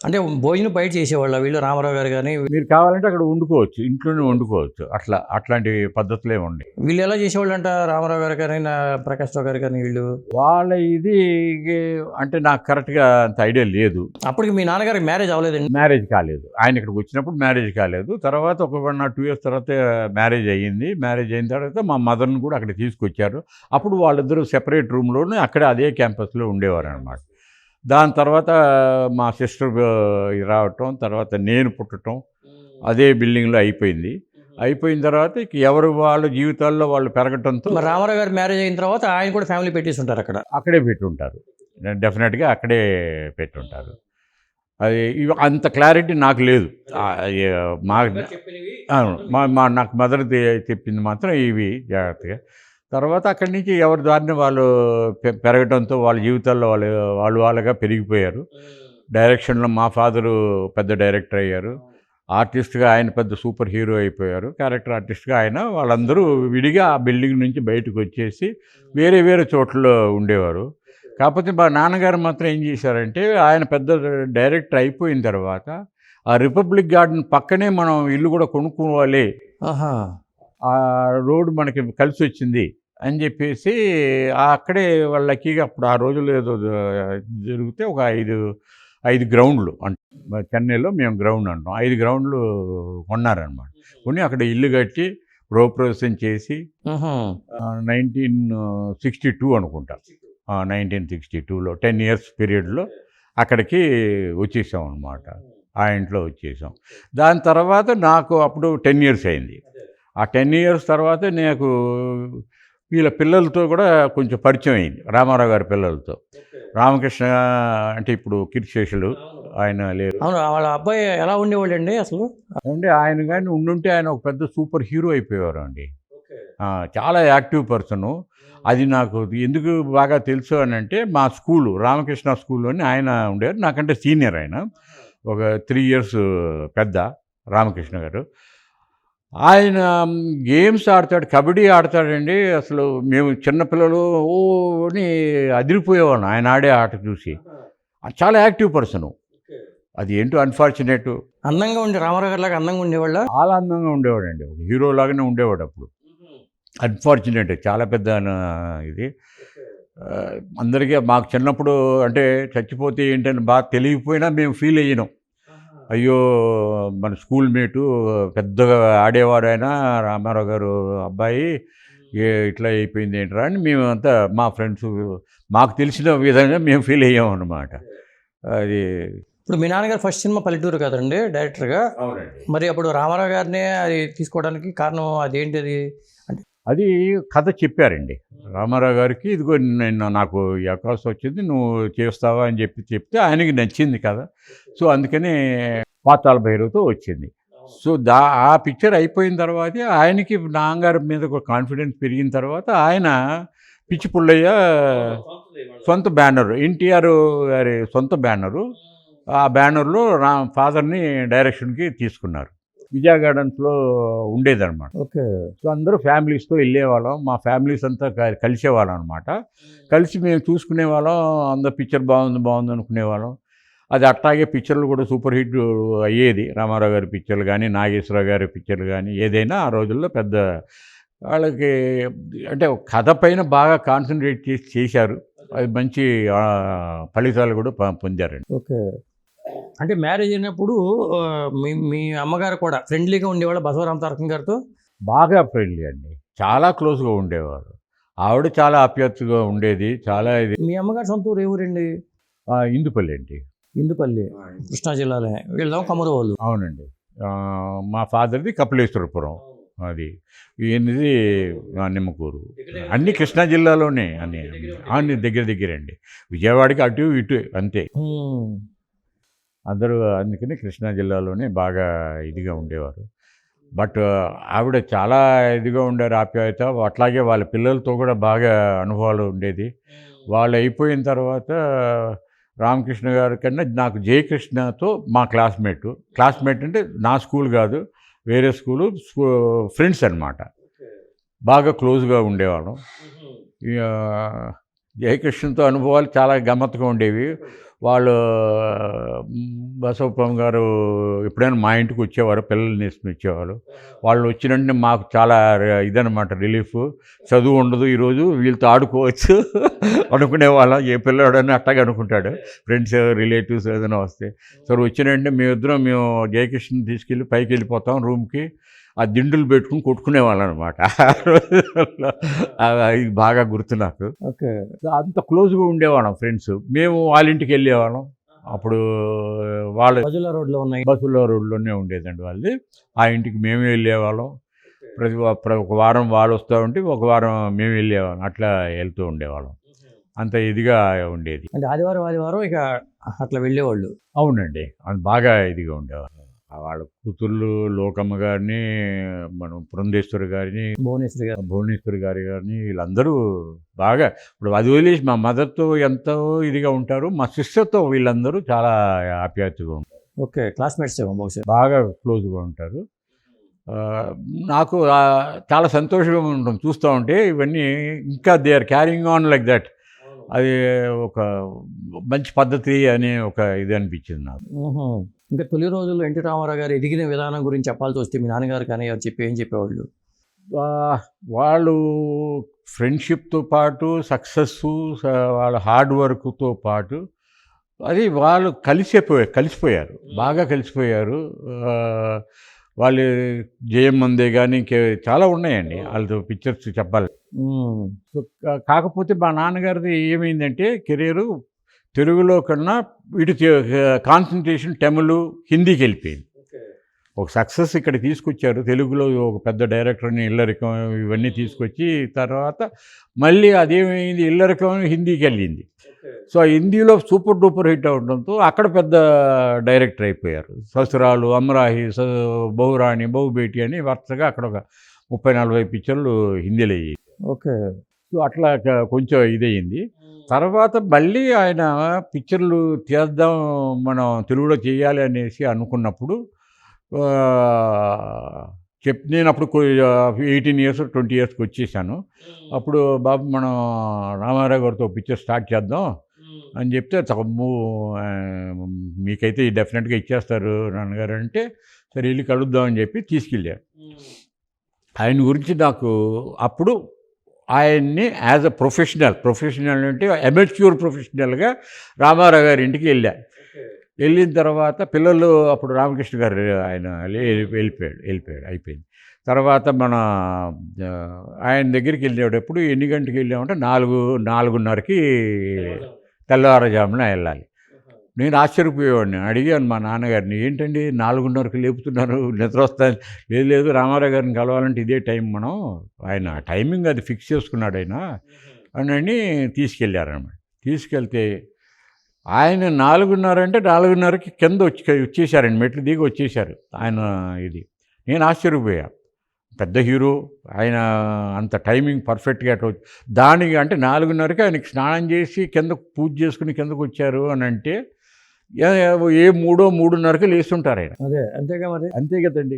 అంటే భోజనం బయట చేసేవాళ్ళ వీళ్ళు రామారావు గారు గాని? మీరు కావాలంటే అక్కడ వండుకోవచ్చు. ఇంట్లోనే వండుకోవచ్చు. అట్లాంటి పద్ధతులే ఉండేవి. వీళ్ళు ఎలా చేసేవాళ్ళంట రామారావు గారు గాని, ప్రకాష్ రావు గారు గాని వీళ్ళు? వాళ్ళ ఇది అంటే నాకు కరెక్ట్‌గా అంత ఐడియా లేదు. అప్పటికి మీ నాన్నగారికి మ్యారేజ్ అవ్వలేదండి? మ్యారేజ్ కాలేదు. ఆయన ఇక్కడికి వచ్చినప్పుడు మ్యారేజ్ కాలేదు. తర్వాత ఒక 1 or 2 ఇయర్స్ తర్వాత మ్యారేజ్ అయ్యింది. మ్యారేజ్ అయిన తర్వాత మా మదర్‌ని కూడా అక్కడికి తీసుకొచ్చారు. అప్పుడు వాళ్ళిద్దరూ సెపరేట్ రూమ్‌లోనే అక్కడే అదే క్యాంపస్‌లో ఉండేవారనమాట. దాని తర్వాత మా సిస్టర్ రావటం, తర్వాత నేను పుట్టటం అదే బిల్డింగ్‌లో అయిపోయింది. అయిపోయిన తర్వాత ఇక ఎవరు వాళ్ళ జీవితాల్లో వాళ్ళు పెరగటంతో మరి రామారావు గారు మ్యారేజ్ అయిన తర్వాత ఆయన కూడా ఫ్యామిలీ పెట్టేసి ఉంటారు అక్కడ? అక్కడే పెట్టుంటారు. డెఫినెట్‌గా అక్కడే పెట్టుంటారు. అది అంత క్లారిటీ నాకు లేదు. మా అవును. నాకు మదర్ చెప్పింది మాత్రం ఇవి జాగ్రత్తగా. తర్వాత అక్కడి నుంచి ఎవరి దారిన వాళ్ళు పెరగటంతో వాళ్ళ జీవితాల్లో వాళ్ళుగా పెరిగిపోయారు. డైరెక్షన్‌లో మా ఫాదరు పెద్ద డైరెక్టర్ అయ్యారు. ఆర్టిస్ట్‌గా ఆయన పెద్ద సూపర్ హీరో అయిపోయారు. క్యారెక్టర్ ఆర్టిస్ట్‌గా ఆయన. వాళ్ళందరూ విడిగా ఆ బిల్డింగ్ నుంచి బయటకొచ్చేసి వేరే వేరే చోట్లలో ఉండేవారు. కాకపోతే మా నాన్నగారు మాత్రం ఏం చేశారంటే, ఆయన పెద్ద డైరెక్టర్ అయిపోయిన తర్వాత ఆ రిపబ్లిక్ గార్డెన్ పక్కనే మనం ఇల్లు కూడా కొనుక్కోవాలి. ఆహా! ఆ రోడ్ మనకి కలిసొచ్చింది అని చెప్పేసి అక్కడే వాళ్ళ లక్కీగా అప్పుడు ఆ రోజుల్లో ఏదో జరిగితే ఒక 5 గ్రౌండ్లు చెన్నైలో మేము గ్రౌండ్ అంటాం. 5 గ్రౌండ్లు కొన్నారనమాట. కొని అక్కడ ఇల్లు కట్టి గృహప్రవేశం చేసి 1962 అనుకుంటా. 1962లో 10 ఇయర్స్ పీరియడ్లో అక్కడికి వచ్చేసాం అనమాట. ఆ ఇంట్లో వచ్చేసాం. దాని తర్వాత నాకు అప్పుడు 10 ఇయర్స్ అయింది. ఆ 10 ఇయర్స్ తర్వాత నాకు వీళ్ళ పిల్లలతో కూడా కొంచెం పరిచయం అయింది. రామారావు గారి పిల్లలతో. రామకృష్ణ అంటే ఇప్పుడు కీర్తిశేషులు ఆయన లేరు. అవును. వాళ్ళ అబ్బాయి ఎలా ఉండేవాడండి అసలు? అంటే ఆయన కానీ ఉండుంటే ఆయన ఒక పెద్ద సూపర్ హీరో అయిపోయేవారు అండి. చాలా యాక్టివ్ పర్సను. అది నాకు ఎందుకు బాగా తెలుసు అనంటే మా స్కూలు రామకృష్ణ స్కూల్లోనే ఆయన ఉండేవారు. నాకంటే సీనియర్ ఆయన. ఒక 3 ఇయర్స్ పెద్ద రామకృష్ణ గారు. ఆయన గేమ్స్ ఆడతాడు. కబడ్డీ ఆడతాడండి. అసలు మేము చిన్నపిల్లలు అని అదిరిపోయేవాళ్ళం ఆయన ఆడే ఆట చూసి. చాలా యాక్టివ్ పర్సను. అది ఏంటో అన్ఫార్చునేటు. అందంగా రామారావు గారిలాగా అందంగా ఉండేవాళ్ళా? చాలా అందంగా ఉండేవాడండి. ఒక హీరో లాగానే ఉండేవాడు అప్పుడు. అన్ఫార్చునేట్ చాలా పెద్ద ఇది. అందరికీ మాకు చిన్నప్పుడు అంటే చచ్చిపోతే ఏంటని బాగా తెలియకపోయినా మేము ఫీల్ అయ్యినాం. అయ్యో! మన స్కూల్ మేటు పెద్దగా ఆడేవాడు ఆయన రామారావు గారు అబ్బాయి ఇట్లా అయిపోయింది ఏంట్రా అని మేమంతా మా ఫ్రెండ్స్ మాకు తెలిసిన విధంగా మేము ఫీల్ అయ్యామన్నమాట. అది ఇప్పుడు మీ నాన్నగారు ఫస్ట్ సినిమా పల్లెటూరు కదండి డైరెక్టర్గా? అవునండి. మరి అప్పుడు రామారావు గారినే అది తీసుకోవడానికి కారణం అదేంటిది? అంటే అది కథ చెప్పారండి. రామారావు గారికి ఇదిగో నాకు ఈ అవకాశం వచ్చింది నువ్వు చేస్తావా అని చెప్తే ఆయనకి నచ్చింది కదా. సో అందుకని పాతాళ భైరవతో వచ్చింది. సో ఆ పిక్చర్ అయిపోయిన తర్వాతే ఆయనకి నాన్నగారి మీద ఒక కాన్ఫిడెన్స్ పెరిగిన తర్వాత ఆయన పిచ్చి పుల్లయ్య సొంత బ్యానరు ఎన్టీఆర్ గారి సొంత బ్యానరు. ఆ బ్యానర్లో ఫాదర్ని డైరెక్షన్కి తీసుకున్నారు. విజయ గార్డెన్స్లో ఉండేదన్నమాట. ఓకే. సో అందరూ ఫ్యామిలీస్తో వెళ్ళేవాళ్ళం. మా ఫ్యామిలీస్ అంతా కలిసేవాళ్ళం అనమాట. కలిసి మేము చూసుకునేవాళ్ళం. అందరు పిక్చర్ బాగుంది అనుకునేవాళ్ళం. అది అట్లాగే పిక్చర్లు కూడా సూపర్ హిట్ అయ్యేది. రామారావు గారి పిక్చర్లు కానీ, నాగేశ్వరరావు గారి పిక్చర్లు కానీ ఏదైనా ఆ రోజుల్లో పెద్ద వాళ్ళకి అంటే కథ పైన బాగా కాన్సన్ట్రేట్ చేశారు. అది మంచి ఫలితాలు కూడా పొందారండి. ఓకే. అంటే మ్యారేజ్ అయినప్పుడు మీ అమ్మగారు కూడా ఫ్రెండ్లీగా ఉండేవాళ్ళ బసవరామ తారకం గారితో? బాగా ఫ్రెండ్లీ అండి. చాలా క్లోజ్గా ఉండేవారు. ఆవిడ చాలా ఆప్యాయతగా ఉండేది. చాలా ఇది. మీ అమ్మగారు సొంత ఊరు ఏ ఊరండి? ఇందుపల్లి అండి. ఇందుపల్లి కృష్ణా జిల్లాలో. వీళ్ళేమో కమరవోలు. అవునండి. మా ఫాదర్ది కపిలేశ్వరపురం. అది ఈయనది నిమ్మకూరు. అన్ని కృష్ణా జిల్లాలోనే అన్ని దగ్గరండి. విజయవాడకి అటు ఇటు అంతే. అందరూ అందుకని కృష్ణా జిల్లాలోనే బాగా ఇదిగా ఉండేవారు. బట్ ఆవిడ చాలా ఇదిగా ఉండారు ఆప్యాయత. అట్లాగే వాళ్ళ పిల్లలతో కూడా బాగా అనుభవాలు ఉండేది. వాళ్ళు అయిపోయిన తర్వాత రామకృష్ణ గారి కన్నా నాకు జయకృష్ణతో మా క్లాస్మేట్ అంటే నా స్కూల్ కాదు, వేరే ఫ్రెండ్స్ అనమాట. బాగా క్లోజ్గా ఉండేవాళ్ళం. జయకృష్ణతో అనుభవాలు చాలా గమ్మత్తుగా ఉండేవి. వాళ్ళు బసవప్పం గారు ఎప్పుడైనా మా ఇంటికి వచ్చేవారు, పిల్లల్ని తీసుకుని వచ్చేవారు. వాళ్ళు వచ్చినంటే మాకు చాలా ఇదనమాట రిలీఫ్. చదువు ఉండదు ఈరోజు, వీళ్ళతో ఆడుకోవచ్చు అనుకునేవాళ్ళం. ఏ పిల్లవాడని అట్టగా అనుకుంటాడు, ఫ్రెండ్స్ రిలేటివ్స్ ఏదైనా వస్తే. సరే వచ్చినంటే మేము జయకృష్ణ తీసుకెళ్ళి పైకి వెళ్ళిపోతాం రూమ్కి, ఆ దిండులు పెట్టుకుని కొట్టుకునేవాళ్ళం అనమాట. ఇది బాగా గుర్తు నాకు. ఓకే. అంత క్లోజ్గా ఉండేవాళ్ళం ఫ్రెండ్స్. మేము వాళ్ళ ఇంటికి వెళ్ళేవాళ్ళం. అప్పుడు వాళ్ళ బజులా రోడ్లో ఉన్నాయి. బస్సులో రోడ్లోనే ఉండేదండి వాళ్ళది. ఆ ఇంటికి మేము వెళ్ళేవాళ్ళం. ఒక వారం వాళ్ళు వస్తూ ఉంటే ఒక వారం మేము వెళ్ళేవాళ్ళం. అట్లా వెళ్తూ ఉండేవాళ్ళం. అంత ఇదిగా ఉండేది. అంటే ఆదివారం ఇక అట్లా వెళ్ళేవాళ్ళు. అవునండి, అది బాగా ఇదిగా ఉండేవాళ్ళం. వాళ్ళ కూతుళ్ళు లోకమ్మ గారిని, మనం పురంధేశ్వరి గారిని, భువనేశ్వరి గారిని వీళ్ళందరూ బాగా, ఇప్పుడు అది వదిలేసి మా మదర్తో ఎంతో ఇదిగా ఉంటారు. మా సిస్టర్తో వీళ్ళందరూ చాలా ఆప్యాయతగా ఉంటారు. ఓకే, క్లాస్మేట్స్ బహుశా. బాగా క్లోజ్గా ఉంటారు. నాకు చాలా సంతోషంగా ఉంటుంది చూస్తూ ఉంటే. ఇవన్నీ ఇంకా they are carrying on like that. అది ఒక మంచి పద్ధతి అనే ఒక ఇది అనిపించింది నాకు. ఇంకా తొలి రోజుల్లో ఎన్టీ రామారావు గారు ఎదిగిన విధానం గురించి చెప్పాల్సి వస్తే మీ నాన్నగారు కానీ ఎవరు ఏం చెప్పేవాళ్ళు? వాళ్ళు ఫ్రెండ్షిప్తో పాటు సక్సెస్సు, వాళ్ళ హార్డ్ వర్క్తో పాటు అది వాళ్ళు కలిసిపోయారు, బాగా కలిసిపోయారు. వాళ్ళు జయమ్మందే కానీ ఇంకే చాలా ఉన్నాయండి వాళ్ళతో పిక్చర్స్ చెప్పాలి. సో కాకపోతే మా నాన్నగారిది ఏమైందంటే కెరీరు తెలుగులో కన్నా ఇటు కాన్సన్ట్రేషన్ తమిళ్, హిందీకి వెళ్ళిపోయింది. ఒక సక్సెస్ ఇక్కడ తీసుకొచ్చారు. తెలుగులో ఒక పెద్ద డైరెక్టర్ని ఇల్లరికం ఇవన్నీ తీసుకొచ్చి తర్వాత మళ్ళీ అదేమైంది, ఇల్లరికం హిందీకి వెళ్ళింది. సో హిందీలో సూపర్ డూపర్ హిట్ అవడంతో అక్కడ పెద్ద డైరెక్టర్ అయిపోయారు. ససురాలు, అమరాహి, బహురాణి, బహుబేటి అని వరుసగా అక్కడ ఒక 30-40 పిక్చర్లు హిందీలో అయ్యాయి. ఓకే. సో అట్లా కొంచెం ఇదయ్యింది. తర్వాత మళ్ళీ ఆయన పిక్చర్లు చేద్దాం, మనం తెలుగులో చేయాలి అనేసి అనుకున్నప్పుడు నేను అప్పుడు 18 years 20 yearsకి వచ్చేసాను. అప్పుడు బాబు మనం రామారావు గారితో పిక్చర్ స్టార్ట్ చేద్దాం అని చెప్తే, మీకైతే డెఫినెట్గా ఇచ్చేస్తారు నాన్నగారు అంటే, సరే వెళ్ళి కలుద్దామని చెప్పి తీసుకెళ్ళారు. ఆయన గురించి నాకు అప్పుడు ఆయన్ని యాజ్ అ ప్రొఫెషనల్ అంటే అమెచ్యూర్ ప్రొఫెషనల్గా రామారావు గారి ఇంటికి వెళ్ళాను. వెళ్ళిన తర్వాత పిల్లలు అప్పుడు రామకృష్ణ గారు ఆయన వెళ్ళిపోయాడు అయిపోయింది. తర్వాత మన ఆయన దగ్గరికి వెళ్ళేటప్పుడు ఎన్ని గంటకి వెళ్ళామంటే 4:30కి తెల్లవారుజామున వెళ్ళాలి. నేను ఆశ్చర్యపోయేవాడిని. అడిగాను మా నాన్నగారిని, ఏంటండి 4:30కి లేపుతున్నారు, నిద్ర వస్తుంది? లేదు రామారావు గారిని కలవాలంటే ఇదే టైం, మనం ఆయన టైమింగ్ అది ఫిక్స్ చేసుకున్నాడు ఆయన అని తీసుకెళ్ళారన్నమాట. తీసుకెళ్తే ఆయన 4:30 అంటే 4:30కి కింద వచ్చేసారండి, మెట్లు దిగి వచ్చేసారు ఆయన. ఇది నేను ఆశ్చర్యపోయా. పెద్ద హీరో ఆయన, అంత టైమింగ్ పర్ఫెక్ట్గా దానికి అంటే 4:30కి ఆయనకి స్నానం చేసి కింద పూజ చేసుకుని కిందకు వచ్చారు అని అంటే, ఏ 3:30కి లేస్తుంటారు ఆయన. అదే అంతేగా మరి. అంతే కదండి.